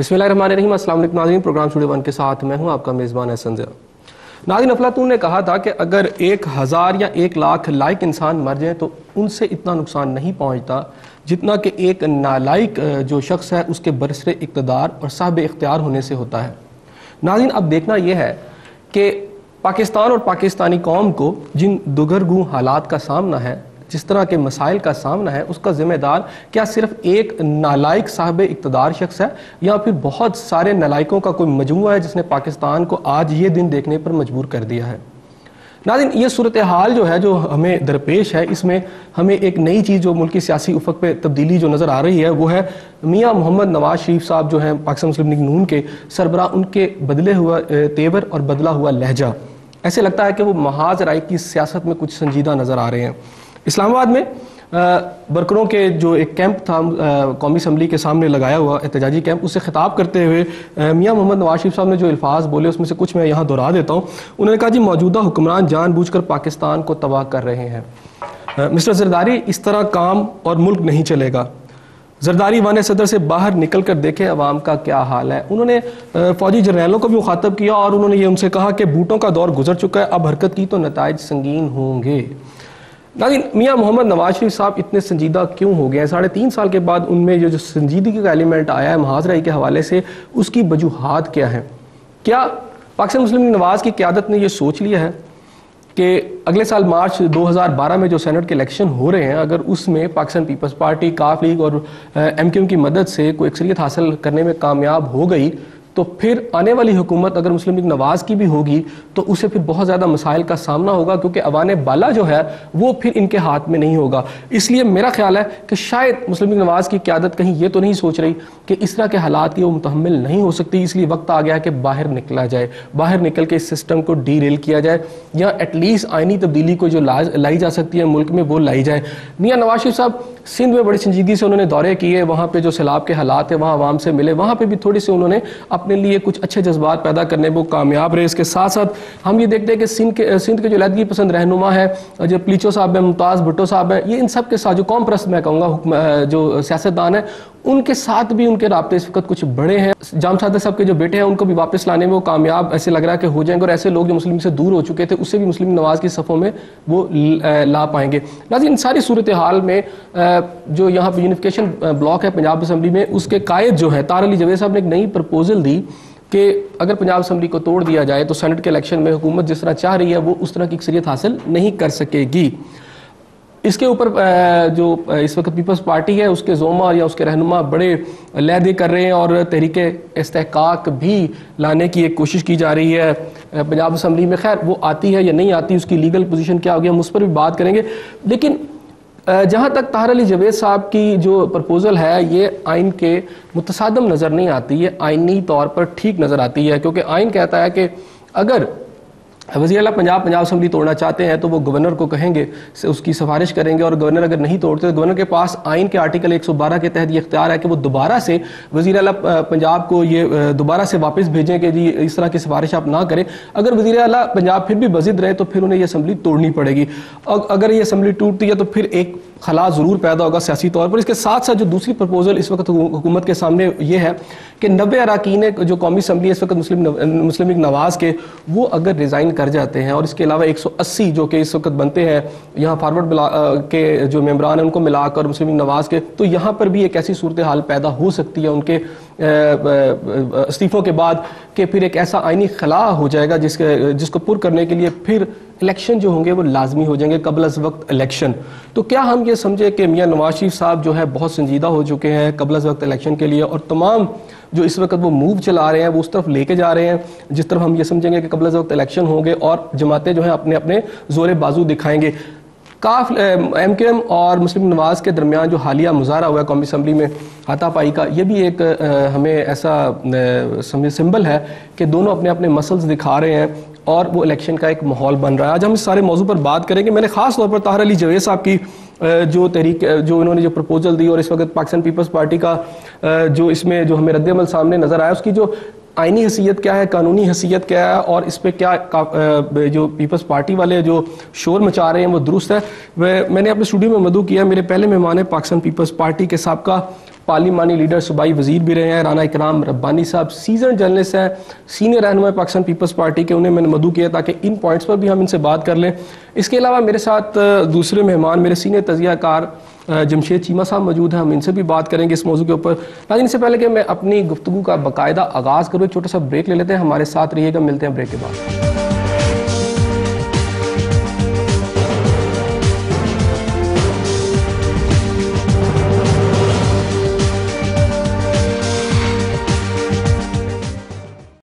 बिस्मिल्लाहिर्रहमानिर्रहीम। अस्सलाम वालेकुम नाज़रीन, प्रोग्राम स्टूडियो वन के साथ मैं हूं आपका मेज़बान एहसन ज़िया। नाज़रीन, अफलातून ने कहा था कि अगर 1000 या 1 लाख लायक इंसान मर जाए तो उनसे इतना नुकसान नहीं पहुंचता जितना कि एक नालायक जो शख्स है उसके बरसरे इक़्तिदार और साहिब इख्तियार होने से होता है। नाज़रीन, अब देखना यह है कि पाकिस्तान और पाकिस्तानी कौम को जिन दुगरगू हालात का सामना है, जिस तरह के मसाइल का सामना है, उसका ज़िम्मेदार क्या सिर्फ एक नालायक साहिब इक़्तिदार शख्स है या फिर बहुत सारे नालायकों का कोई मजमूआ है जिसने पाकिस्तान को आज ये दिन देखने पर मजबूर कर दिया है। नाज़रीन, ये सूरत हाल जो है जो हमें दरपेश है, इसमें हमें एक नई चीज़ जो मुल्की सियासी उफ़क़ पे तब्दीली जो नज़र आ रही है वो है मियाँ मोहम्मद नवाज शरीफ साहब जो हैं पाकिस्तान मुस्लिम लीग नून के सरबराह, उनके बदले हुआ तेवर और बदला हुआ लहजा। ऐसे लगता है कि वो महाज राय की सियासत में कुछ संजीदा नज़र आ रहे हैं। इस्लामाबाद में वर्करों के जो एक कैंप था कौमी असम्बली के सामने लगाया हुआ एहतजाजी कैंप, उससे खिताब करते हुए मियाँ मोहम्मद नवाज शरीफ साहब ने जो अल्फाज बोले उसमें से कुछ मैं यहाँ दोहरा देता हूँ। उन्होंने कहा, जी मौजूदा हुक्मरान जानबूझकर पाकिस्तान को तबाह कर रहे हैं। मिस्टर जरदारी, इस तरह काम और मुल्क नहीं चलेगा। जरदारी वाने सदर से बाहर निकल कर देखें अवाम का क्या हाल है। उन्होंने फौजी जर्नैलों को भी मुखातब किया और उन्होंने ये उनसे कहा कि बूटों का दौर गुजर चुका है, अब हरकत की तो नताइज संगीन होंगे। लेकिन मियाँ मोहम्मद नवाज शरीफ साहब इतने संजीदा क्यों हो गए हैं? 3.5 साल के बाद उनमें जो संजीदगी का एलिमेंट आया है महाजराई के हवाले से, उसकी वजूहात क्या है? क्या पाकिस्तान मुस्लिम लीग नवाज की क़यादत ने यह सोच लिया है कि अगले साल मार्च 2012 में जो सेनेट के इलेक्शन हो रहे हैं, अगर उसमें पाकिस्तान पीपल्स पार्टी, काफ लीग और MQM की मदद से कोई अक्सरियत हासिल करने में कामयाब हो गई तो फिर आने वाली हुकूमत अगर मुस्लिम लीग नवाज की भी होगी तो उसे फिर बहुत ज़्यादा मसाइल का सामना होगा, क्योंकि अवाने बाला जो है वो फिर इनके हाथ में नहीं होगा। इसलिए मेरा ख्याल है कि शायद मुस्लिम लीग नवाज की क़यादत कहीं ये तो नहीं सोच रही कि इस तरह के हालात की वो मुतहम्मिल नहीं हो सकती, इसलिए वक्त आ गया कि बाहर निकला जाए, बाहर निकल के इस सिस्टम को डीरेल किया जाए या एटलीस्ट आइनी तब्दीली को जो लाई जा सकती है मुल्क में वो लाई जाए। मियाँ नवाज शरीफ साहब सिंध में बड़ी संजीदगी से उन्होंने दौरे किए, वहाँ पे जो सैलाब के हालात है वहाँ आवाम से मिले, वहाँ पे भी थोड़ी सी उन्होंने अपने लिए कुछ अच्छे जज्बात पैदा करने में वो कामयाब रहे। इसके साथ साथ हम ये देखते हैं कि सिंध के जो लहदगी पसंद रहनुमा है, जो पलीचो साहब है, मुमताज़ भुट्टो साहब है, ये इन सब के साथ जो कौम परस्त मैं कहूँगा जो सियासतदान है, उनके साथ भी उनके राब्ते इस वक्त कुछ बड़े हैं। जाम सादक साहब के जो बेटे हैं उनको भी वापस लाने में वो कामयाब ऐसे लग रहा है कि हो जाएंगे, और ऐसे लोग जो मुस्लिम से दूर हो चुके थे उससे भी मुस्लिम नवाज की सफ़ों में वो ला पाएंगे। नाज़रीन, इन सारी सूरत हाल में जो यहाँ पर यूनिफिकेशन ब्लॉक है पंजाब असम्बली में, उसके कायद जो है तार अली जवेद साहब ने एक नई प्रपोजल दी कि अगर पंजाब असम्बली को तोड़ दिया जाए तो सेनेट के इलेक्शन में हुकूमत जिस तरह चाह रही है वो उस तरह की अक्सरियत हासिल नहीं कर सकेगी। इसके ऊपर जो इस वक्त पीपल्स पार्टी है उसके ज़ोमा या उसके रहनुमा बड़े लहदे कर रहे हैं और तहरीक इस्तेहकाक भी लाने की एक कोशिश की जा रही है पंजाब असम्बली में। खैर वो आती है या नहीं आती, उसकी लीगल पोजीशन क्या होगी, हम उस पर भी बात करेंगे। लेकिन जहाँ तक ताहिर अली जवेद साहब की जो प्रपोज़ल है ये आइन के मुतसादम नज़र नहीं आती, ये आइनी तौर पर ठीक नज़र आती है, क्योंकि आइन कहता है कि अगर वज़ीर आला पंजाब असम्बली तोड़ना चाहते हैं तो वो गवर्नर को कहेंगे, उसकी सिफारिश करेंगे, और गवर्नर अगर नहीं तोड़ते तो गवर्नर के पास आइन के आर्टिकल 112 के तहत ये इख्तियार है कि वो दोबारा से वज़ीर आला पंजाब को ये दोबारा से वापस भेजें कि जी इस तरह की सिफारिश आप ना करें। अगर वज़ीर आला पंजाब फिर भी बज़िद रहे तो फिर उन्हें ये असम्बली तोड़नी पड़ेगी, और अगर ये असम्बली टूटती है तो फिर एक खला ज़रूर पैदा होगा सियासी तौर पर। इसके साथ साथ जो दूसरी प्रपोजल इस वक्त हुकूमत के सामने ये है कि 90 अरकान जो कौमी असम्बली इस वक्त मुस्लिम लीग नवाज के, वो अगर रिज़ाइन कर जाते हैं और इसके अलावा 180 जो कि इस वक्त बनते हैं यहाँ फॉरवर्ड के जो मेम्बरान हैं उनको मिलाकर मुस्लिम लीग नवाज के, तो यहाँ पर भी एक ऐसी सूरत हाल पैदा हो सकती है उनके इस्तीफ़ों के बाद कि फिर एक ऐसा आइनी खला हो जाएगा जिसको पुर करने के लिए फिर इलेक्शन जो होंगे वो लाजमी हो जाएंगे, कबल अज़ वक्त इलेक्शन। तो क्या हम ये समझे कि मियाँ नवाज शरीफ साहब जो है बहुत संजीदा हो चुके हैं कबल अज़ वक्त इलेक्शन के लिए, और तमाम जो इस वक्त वो मूव चला रहे हैं वो उस तरफ लेके जा रहे हैं जिस तरफ हम ये समझेंगे कि कबल अज़ वक्त इलेक्शन होंगे और जमातें जो हैं अपने अपने जोर बाजू दिखाएंगे। काफ MQM और मुस्लिम नवाज के दरमियान जो हालिया मुजाहरा हुआ है कौमी असम्बली में हाथापाई का, ये भी एक हमें ऐसा सिंबल है कि दोनों अपने अपने मसल्स दिखा रहे हैं और वो इलेक्शन का एक माहौल बन रहा है। आज हम इस सारे मौजू पर बात करेंगे। मैंने खास तौर पर ताहिर अली जवेद साहब की जो तहरीक जो इन्होंने जो प्रपोजल दी और इस वक्त पाकिस्तान पीपल्स पार्टी का जो इसमें जो हमें रद्द-ए-अमल सामने नज़र आया, उसकी जो आइनी हैसियत क्या है, कानूनी हैसियत क्या है, और इस पर क्या जो पीपल्स पार्टी वाले जो शोर मचा रहे हैं वो दुरुस्त है। मैंने अपने स्टूडियो में मदऊ किया, मेरे पहले मेहमान है पाकिस्तान पीपल्स पार्टी के साबका پارلیمانی لیڈر صوبائی وزیر بھی رہے ہیں، رانا اکرام ربانی صاحب سیزن جرنلسٹ ہیں، سینئر رہنما پاکستان پیپلز پارٹی کے، انہیں میں نے مدعو کیا تاکہ ان پوائنٹس پر بھی ہم ان سے بات کر لیں۔ اس کے علاوہ میرے ساتھ دوسرے مہمان میرے سینئر تجزیہ کار جمشید چیمہ صاحب موجود ہیں، ہم ان سے بھی بات کریں گے اس موضوع کے اوپر۔ لیکن اس سے پہلے کہ میں اپنی گفتگو کا باقاعدہ آغاز کروں، ایک چھوٹا سا بریک لے لیتے ہیں، ہمارے ساتھ رہیے گا، ملتے ہیں بریک کے بعد۔